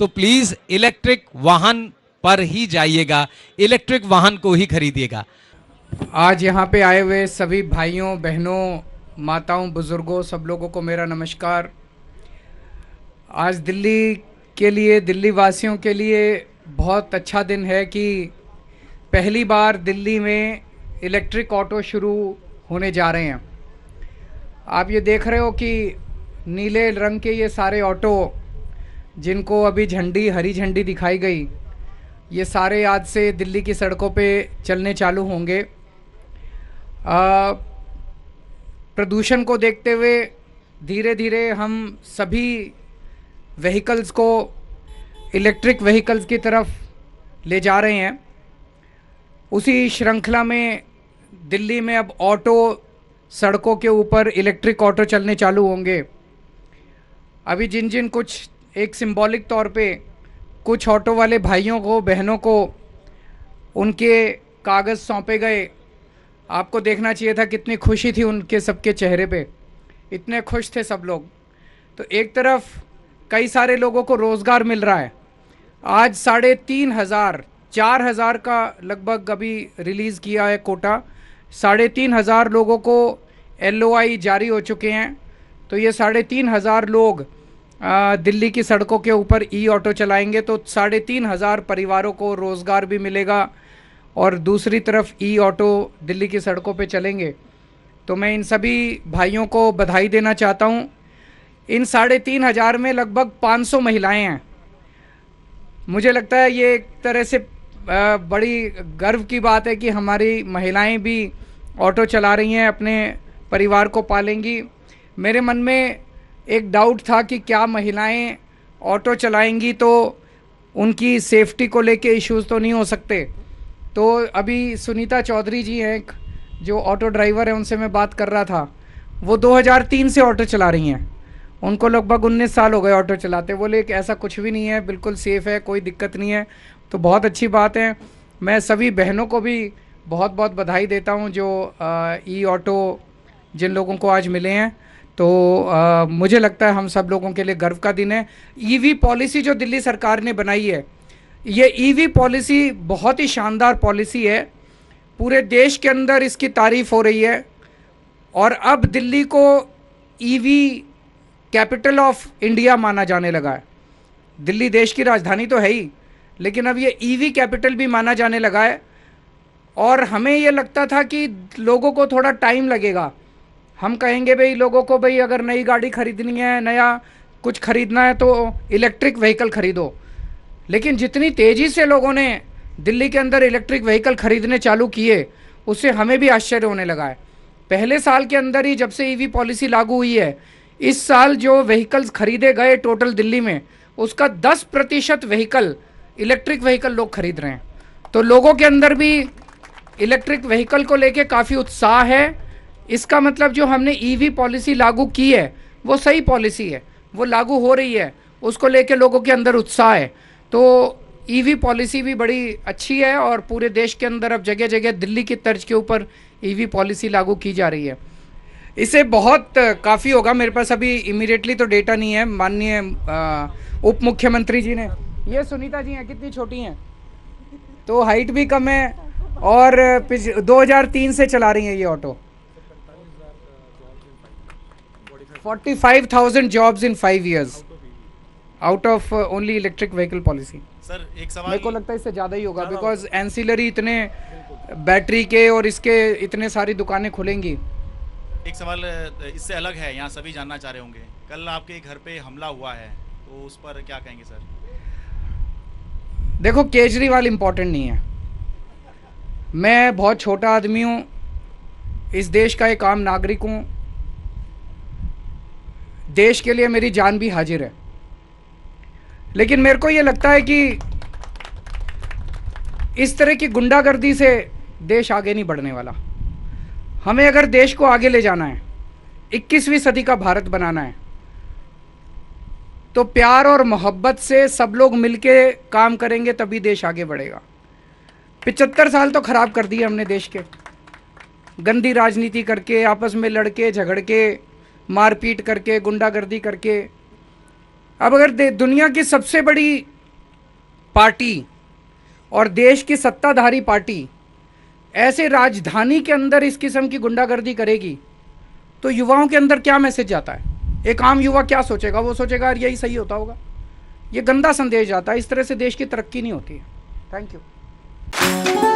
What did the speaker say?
तो please electric वाहन पर ही जाइएगा, इलेक्ट्रिक वाहन को ही खरीदिएगा। आज यहाँ पे आए हुए सभी भाइयों बहनों, माताओं, बुज़ुर्गों, सब लोगों को मेरा नमस्कार। आज दिल्ली के लिए, दिल्ली वासियों के लिए बहुत अच्छा दिन है कि पहली बार दिल्ली में इलेक्ट्रिक ऑटो शुरू होने जा रहे हैं। आप ये देख रहे हो कि नीले रंग के ये सारे ऑटो, जिनको अभी झंडी, हरी झंडी दिखाई गई, ये सारे आज से दिल्ली की सड़कों पे चलने चालू होंगे। प्रदूषण को देखते हुए धीरे धीरे हम सभी व्हीकल्स को इलेक्ट्रिक व्हीकल्स की तरफ ले जा रहे हैं। उसी श्रृंखला में दिल्ली में अब ऑटो, सड़कों के ऊपर इलेक्ट्रिक ऑटो चलने चालू होंगे। अभी जिन जिन कुछ एक सिंबॉलिक तौर पे कुछ ऑटो वाले भाइयों को, बहनों को उनके कागज़ सौंपे गए। आपको देखना चाहिए था कितनी खुशी थी उनके सबके चेहरे पे, इतने खुश थे सब लोग। तो एक तरफ कई सारे लोगों को रोज़गार मिल रहा है। आज 3,500, 4,000 का लगभग अभी रिलीज़ किया है कोटा। 3,500 लोगों को LOI जारी हो चुके हैं। तो ये 3,500 लोग दिल्ली की सड़कों के ऊपर ई ऑटो चलाएंगे, तो 3,500 परिवारों को रोज़गार भी मिलेगा और दूसरी तरफ ई ऑटो दिल्ली की सड़कों पे चलेंगे। तो मैं इन सभी भाइयों को बधाई देना चाहता हूँ। इन 3,500 में लगभग 500 महिलाएं हैं। मुझे लगता है ये एक तरह से बड़ी गर्व की बात है कि हमारी महिलाएं भी ऑटो चला रही हैं, अपने परिवार को पालेंगी। मेरे मन में एक डाउट था कि क्या महिलाएं ऑटो चलाएंगी तो उनकी सेफ्टी को लेके इश्यूज़ तो नहीं हो सकते। तो अभी सुनीता चौधरी जी हैं, जो ऑटो ड्राइवर हैं, उनसे मैं बात कर रहा था। वो 2003 से ऑटो चला रही हैं। उनको लगभग 19 साल हो गए ऑटो चलाते। बोले कि ऐसा कुछ भी नहीं है, बिल्कुल सेफ़ है, कोई दिक्कत नहीं है। तो बहुत अच्छी बात है। मैं सभी बहनों को भी बहुत बहुत बधाई देता हूं जो ई ऑटो जिन लोगों को आज मिले हैं। तो मुझे लगता है हम सब लोगों के लिए गर्व का दिन है। ईवी पॉलिसी जो दिल्ली सरकार ने बनाई है, ये ईवी पॉलिसी बहुत ही शानदार पॉलिसी है। पूरे देश के अंदर इसकी तारीफ़ हो रही है और अब दिल्ली को ईवी कैपिटल ऑफ इंडिया माना जाने लगा है। दिल्ली देश की राजधानी तो है ही, लेकिन अब ये ईवी कैपिटल भी माना जाने लगा है। और हमें ये लगता था कि लोगों को थोड़ा टाइम लगेगा। हम कहेंगे भाई लोगों को, भाई अगर नई गाड़ी खरीदनी है, नया कुछ खरीदना है तो इलेक्ट्रिक व्हीकल खरीदो। लेकिन जितनी तेज़ी से लोगों ने दिल्ली के अंदर इलेक्ट्रिक व्हीकल खरीदने चालू किए, उससे हमें भी आश्चर्य होने लगा है। पहले साल के अंदर ही जब से ईवी पॉलिसी लागू हुई है, इस साल जो व्हीकल्स खरीदे गए टोटल दिल्ली में, उसका 10% व्हीकल, इलेक्ट्रिक व्हीकल लोग खरीद रहे हैं। तो लोगों के अंदर भी इलेक्ट्रिक व्हीकल को लेके काफ़ी उत्साह है। इसका मतलब जो हमने ईवी पॉलिसी लागू की है वो सही पॉलिसी है, वो लागू हो रही है, उसको लेके लोगों के अंदर उत्साह है। तो ईवी पॉलिसी भी बड़ी अच्छी है और पूरे देश के अंदर अब जगह जगह दिल्ली की तर्ज के ऊपर ईवी पॉलिसी लागू की जा रही है। इसे बहुत काफ़ी होगा। मेरे पास अभी इमीडिएटली तो डेटा नहीं है। माननीय उप मुख्यमंत्री जी ने, ये सुनीता जी हैं, कितनी छोटी हैं, तो हाइट भी कम है और 2003 से चला रही हैं ये auto. 45,000 jobs in 5 years out of only electric vehicle policy. Sir एक सवाल, मेरे को लगता है इससे ज़्यादा ही होगा, बिकॉज एंसिलरी इतने बैटरी के और इसके इतने सारी दुकानें खुलेंगी। एक सवाल इससे अलग है, यहाँ सभी जानना चाह रहे होंगे। कल आपके घर पे हमला हुआ है, तो उस पर क्या कहेंगे सर? देखो, केजरीवाल इम्पोर्टेंट नहीं है। मैं बहुत छोटा आदमी हूँ, इस देश का एक आम नागरिक हूँ। देश के लिए मेरी जान भी हाजिर है। लेकिन मेरे को ये लगता है कि इस तरह की गुंडागर्दी से देश आगे नहीं बढ़ने वाला। हमें अगर देश को आगे ले जाना है, 21वीं सदी का भारत बनाना है, तो प्यार और मोहब्बत से सब लोग मिलके काम करेंगे, तभी देश आगे बढ़ेगा। 75 साल तो खराब कर दिए हमने देश के, गंदी राजनीति करके, आपस में लड़के झगड़ के, मारपीट करके, गुंडागर्दी करके। अब अगर दुनिया की सबसे बड़ी पार्टी और देश की सत्ताधारी पार्टी ऐसे राजधानी के अंदर इस किस्म की गुंडागर्दी करेगी तो युवाओं के अंदर क्या मैसेज जाता है? एक आम युवा क्या सोचेगा? वो सोचेगा यार यही सही होता होगा। ये गंदा संदेश जाता है। इस तरह से देश की तरक्की नहीं होती है। Thank you.